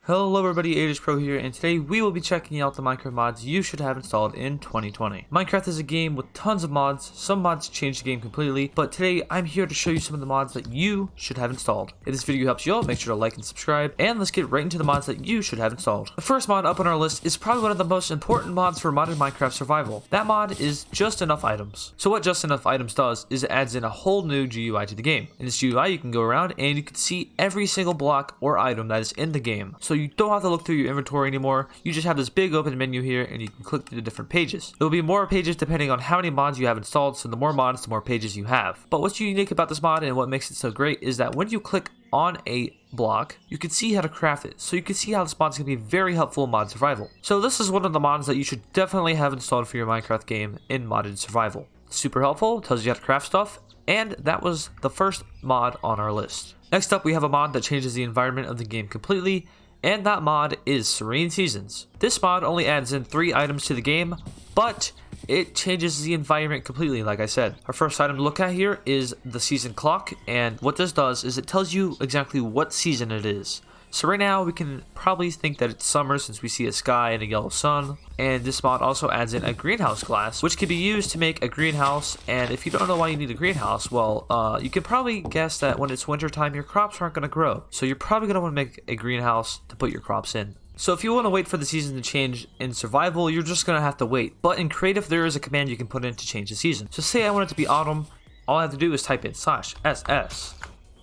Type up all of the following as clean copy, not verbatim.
Hello everybody, AppleSkin here, and today we will be checking out the Minecraft mods you should have installed in 2020. Minecraft is a game with tons of mods. Some mods change the game completely, but today I'm here to show you some of the mods that you should have installed. If this video helps you out, make sure to like and subscribe, and let's get right into the mods that you should have installed. The first mod up on our list is probably one of the most important mods for modded Minecraft survival. That mod is Just Enough Items. So what Just Enough Items does is it adds in a whole new GUI to the game. In this GUI you can go around and you can see every single block or item that is in the game. So you don't have to look through your inventory anymore. You just have this big open menu here and you can click through the different pages. There will be more pages depending on how many mods you have installed, so the more mods, the more pages you have. But what's unique about this mod and what makes it so great is that when you click on a block, you can see how to craft it. So you can see how this mod is going to be very helpful in mod survival. So this is one of the mods that you should definitely have installed for your Minecraft game in modded survival. Super helpful, tells you how to craft stuff, and that was the first mod on our list. Next up, we have a mod that changes the environment of the game completely, and that mod is Serene Seasons. This mod only adds in 3 items to the game, but it changes the environment completely, like I said. Our first item to look at here is the season clock, and what this does is it tells you exactly what season it is. So right now we can probably think that it's summer since we see a sky and a yellow sun. And this mod also adds in a greenhouse glass, which can be used to make a greenhouse. And if you don't know why you need a greenhouse, well, you can probably guess that when it's winter time, your crops aren't going to grow. So you're probably going to want to make a greenhouse to put your crops in. So if you want to wait for the season to change in survival, you're just going to have to wait. But in creative, there is a command you can put in to change the season. So say I want it to be autumn, all I have to do is type in /ss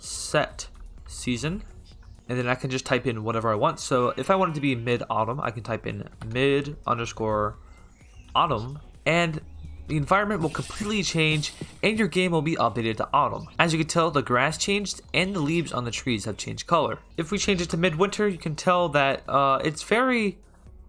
set season. And then I can just type in whatever I want. So if I want it to be mid-autumn, I can type in mid_autumn. And the environment will completely change and your game will be updated to autumn. As you can tell, the grass changed and the leaves on the trees have changed color. If we change it to midwinter, you can tell that it's very,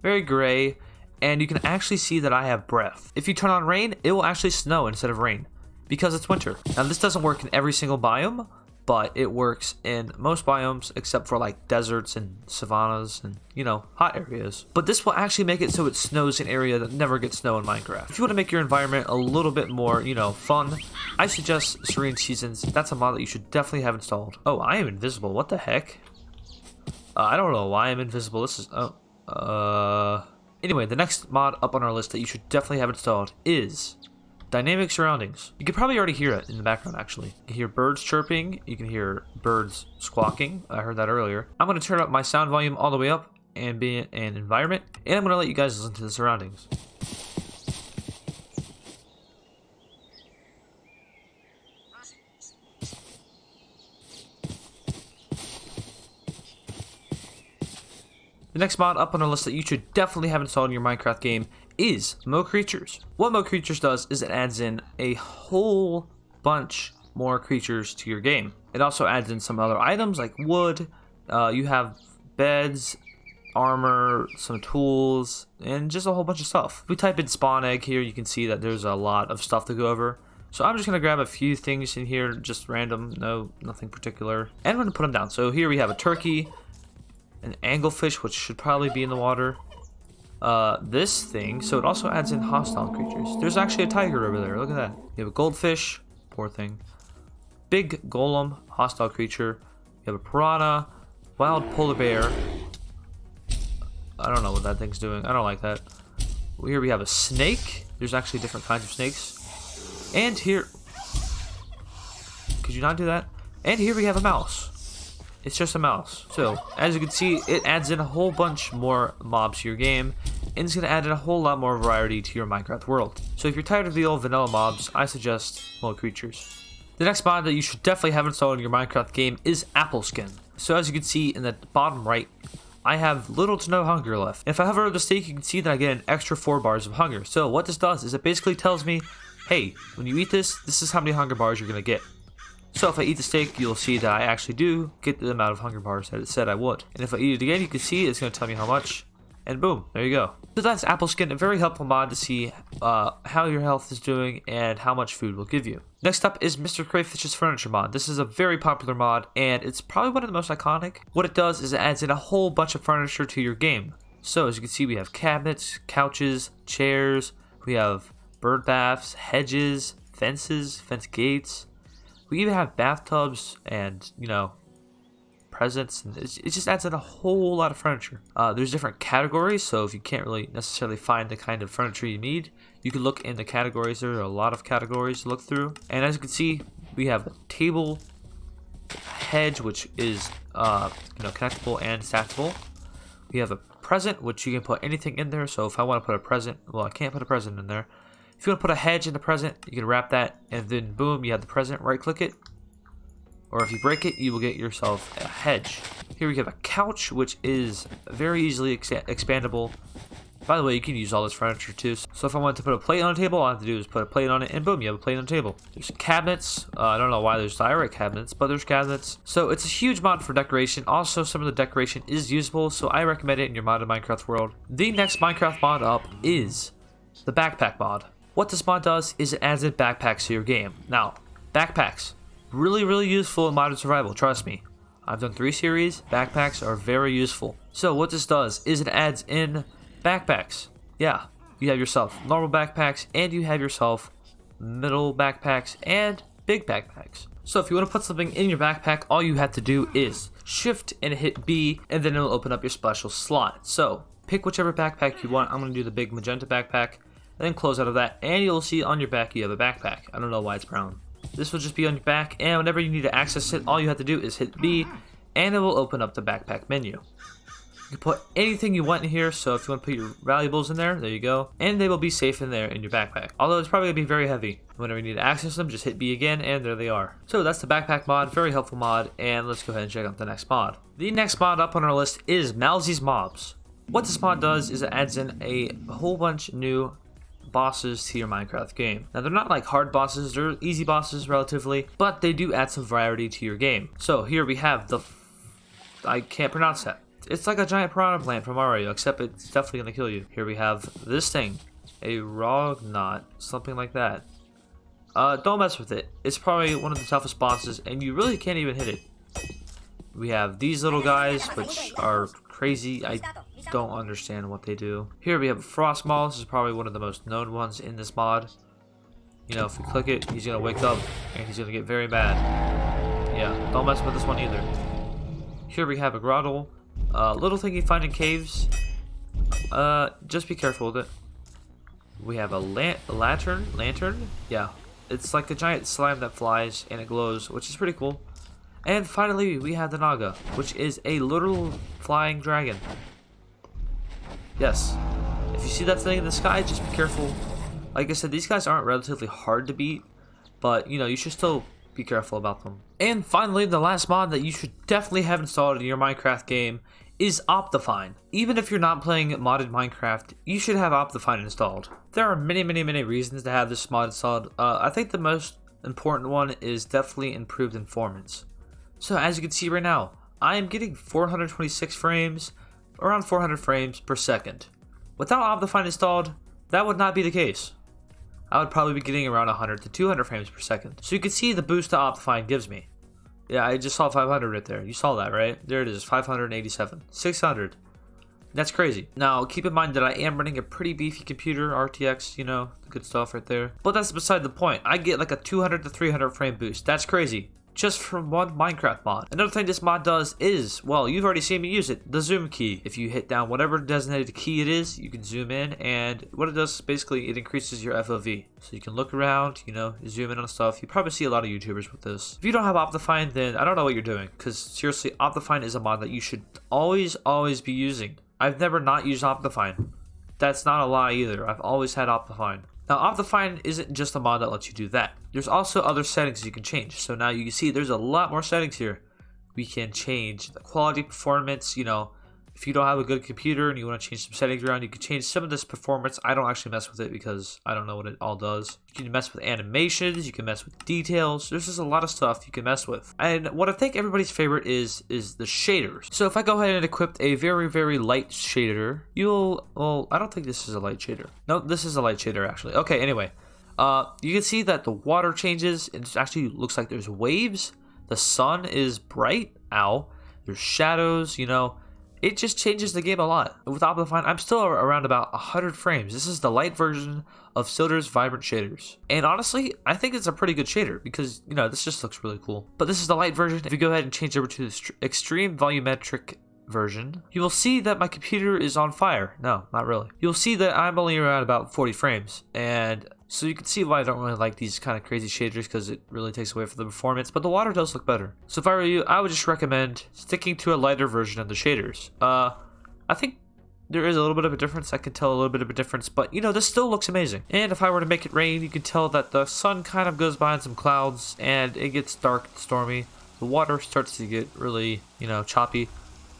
very gray. And you can actually see that I have breath. If you turn on rain, it will actually snow instead of rain because it's winter. Now this doesn't work in every single biome, but it works in most biomes except for like deserts and savannas and, you know, hot areas. But this will actually make it so it snows in an area that never gets snow in Minecraft. If you want to make your environment a little bit more, you know, fun, I suggest Serene Seasons. That's a mod that you should definitely have installed. Oh, I am invisible. What the heck? I don't know why I'm invisible. This is... Anyway, the next mod up on our list that you should definitely have installed is Dynamic Surroundings. You can probably already hear it in the background, actually. You can hear birds chirping. You can hear birds squawking. I heard that earlier. I'm going to turn up my sound volume all the way up and be in an environment. And I'm going to let you guys listen to the surroundings. The next mod up on our list that you should definitely have installed in your Minecraft game is MrCrayFish. What MrCrayFish does is it adds in a whole bunch more creatures to your game. It also adds in some other items like wood. You have beds, armor, some tools, and just a whole bunch of stuff. If we type in spawn egg here, you can see that there's a lot of stuff to go over. So I'm just going to grab a few things in here, just random, nothing particular. And I'm going to put them down. So here we have a turkey, an anglefish, which should probably be in the water. This thing, so it also adds in hostile creatures. There's actually a tiger over there, look at that. You have a goldfish, poor thing. Big golem, hostile creature. You have a piranha, wild polar bear. I don't know what that thing's doing, I don't like that. Here we have a snake. There's actually different kinds of snakes. And here, could you not do that? And here we have a mouse. It's just a mouse. So, as you can see, it adds in a whole bunch more mobs to your game, and it's going to add in a whole lot more variety to your Minecraft world. So if you're tired of the old vanilla mobs, I suggest MrCrayFish. The next mod that you should definitely have installed in your Minecraft game is AppleSkin. So as you can see in the bottom right, I have little to no hunger left. If I hover over the steak, you can see that I get an extra 4 bars of hunger. So what this does is it basically tells me, hey, when you eat this, this is how many hunger bars you're going to get. So if I eat the steak, you'll see that I actually do get the amount of hunger bars that it said I would. And if I eat it again, you can see it's going to tell me how much. And boom, there you go. So that's AppleSkin, a very helpful mod to see how your health is doing and how much food will give you. Next up is MrCrayFish Furniture Mod. This is a very popular mod, and it's probably one of the most iconic. What it does is it adds in a whole bunch of furniture to your game. So as you can see, we have cabinets, couches, chairs, we have bird baths, hedges, fence gates. We even have bathtubs and, you know, presents, and it just adds in a whole lot of furniture. There's different categories, so if you can't really necessarily find the kind of furniture you need, you can look in the categories. There are a lot of categories to look through, and as you can see, we have a table, hedge, which is connectable and stackable. We have a present, which you can put anything in there. So if I want to put a present, well, I can't put a present in there. If you want to put a hedge in the present, you can wrap that, and then boom, you have the present. Right click it, or if you break it, you will get yourself a hedge. Here we have a couch, which is very easily expandable. By the way, you can use all this furniture too. So if I wanted to put a plate on a table, all I have to do is put a plate on it, and boom, you have a plate on the table. There's cabinets. I don't know why there's direct cabinets, but there's cabinets. So it's a huge mod for decoration. Also, some of the decoration is usable, so I recommend it in your modded Minecraft world. The next Minecraft mod up is the backpack mod. What this mod does is it adds in backpacks to your game. Now, backpacks, really useful in modded survival, trust me. I've done 3 series, backpacks are very useful. So what this does is it adds in backpacks. Yeah, you have yourself normal backpacks, and you have yourself middle backpacks and big backpacks. So if you want to put something in your backpack, all you have to do is shift and hit B, and then it'll open up your special slot. So pick whichever backpack you want. I'm going to do the big magenta backpack, and then close out of that, and you'll see on your back you have a backpack. I don't know why it's brown. This will just be on your back, and whenever you need to access it, all you have to do is hit B, and it will open up the backpack menu. You can put anything you want in here, so if you want to put your valuables in there, there you go, and they will be safe in there in your backpack. Although it's probably going to be very heavy. Whenever you need to access them, just hit B again, and there they are. So that's the backpack mod, very helpful mod, and let's go ahead and check out the next mod. The next mod up on our list is Mowzie's Mobs. What this mod does is it adds in a whole bunch new bosses to your Minecraft game. Now they're not like hard bosses, they're easy bosses relatively, but they do add some variety to your game. So here we have I can't pronounce that. It's like a giant piranha plant from Mario, except it's definitely gonna kill you. Here we have this thing, a Rognot, something like that. Don't mess with it. It's probably one of the toughest bosses, and you really can't even hit it. We have these little guys, which are crazy. I don't understand what they do. Here we have a frost mall. This is probably one of the most known ones in this mod. You know, if we click it, he's gonna wake up and he's gonna get very mad. Yeah, don't mess with this one either. Here we have a grotto, little thing you find in caves. Just be careful with it. We have a lantern. Yeah, it's like a giant slime that flies and it glows, which is pretty cool. And finally, we have the Naga, which is a literal flying dragon. Yes, if you see that thing in the sky, just be careful. Like I said, these guys aren't relatively hard to beat, but you know, you should still be careful about them. And finally, the last mod that you should definitely have installed in your Minecraft game is Optifine. Even if you're not playing modded Minecraft, you should have Optifine installed. There are many reasons to have this mod installed. I think the most important one is definitely improved performance. So as you can see right now, I am getting 426 frames, around 400 frames per second. Without Optifine installed, that would not be the case. I would probably be getting around 100 to 200 frames per second. So you can see the boost that Optifine gives me. Yeah, I just saw 500 right there. You saw that, right? There it is, 587, 600. That's crazy. Now, keep in mind that I am running a pretty beefy computer, RTX, you know, the good stuff right there. But that's beside the point. I get like a 200 to 300 frame boost. That's crazy. Just from one Minecraft mod. Another thing this mod does is, well, you've already seen me use it, the zoom key. If you hit down whatever designated key it is, you can zoom in, and what it does is basically it increases your FOV. So you can look around, you know, zoom in on stuff. You probably see a lot of YouTubers with this. If you don't have Optifine, then I don't know what you're doing, because seriously, Optifine is a mod that you should always be using. I've never not used Optifine. That's not a lie either. I've always had Optifine. Now, Optifine isn't just a mod that lets you do that. There's also other settings you can change. So now you can see there's a lot more settings here. We can change the quality, performance, you know, if you don't have a good computer and you want to change some settings around, you can change some of this performance. I don't actually mess with it because I don't know what it all does. You can mess with animations, you can mess with details. There's just a lot of stuff you can mess with. And what I think everybody's favorite is the shaders. So if I go ahead and equip a very light shader, well, I don't think this is a light shader. No, this is a light shader actually. Okay, anyway. You can see that the water changes. It actually looks like there's waves. The sun is bright. Ow. There's shadows, you know. it just changes the game a lot. With Optifine, I'm still around about 100 frames. This is the light version of Silder's Vibrant Shaders. And honestly, I think it's a pretty good shader because, you know, this just looks really cool. But this is the light version. If you go ahead and change over to the extreme volumetric version, you will see that my computer is on fire. No, not really. You'll see that I'm only around about 40 frames. And so you can see why I don't really like these kind of crazy shaders, because it really takes away from the performance, but the water does look better. So if I were you, I would just recommend sticking to a lighter version of the shaders. I think there is a little bit of a difference. I can tell a little bit of a difference, but you know, this still looks amazing. And if I were to make it rain, you can tell that the sun kind of goes behind some clouds and it gets dark and stormy. The water starts to get really, you know, choppy.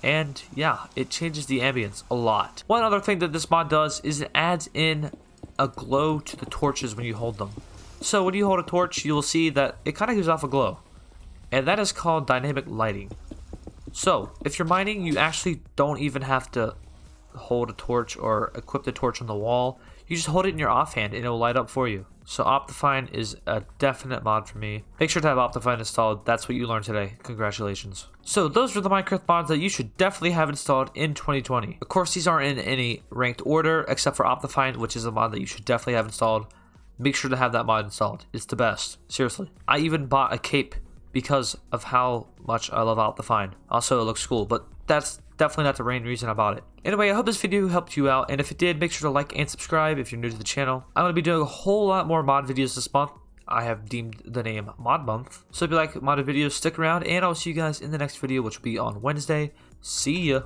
And yeah, it changes the ambience a lot. One other thing that this mod does is it adds in a glow to the torches when you hold them. So when you hold a torch, you will see that it kind of gives off a glow. And that is called dynamic lighting. So if you're mining, you actually don't even have to hold a torch or equip the torch on the wall. You just hold it in your offhand and it will light up for you. So Optifine is a definite mod for me. Make sure to have Optifine installed. That's what you learned today. Congratulations. So those are the Minecraft mods that you should definitely have installed in 2020. Of course, these aren't in any ranked order except for Optifine, which is a mod that you should definitely have installed. Make sure to have that mod installed. It's the best. Seriously. I even bought a cape because of how much I love Optifine. Also, it looks cool, but that's definitely not the main reason I bought it. Anyway, I hope this video helped you out, and if it did, make sure to like and subscribe if you're new to the channel. I'm going to be doing a whole lot more mod videos this month. I have deemed the name Mod Month. So if you like modded videos, stick around, and I'll see you guys in the next video, which will be on Wednesday. See ya!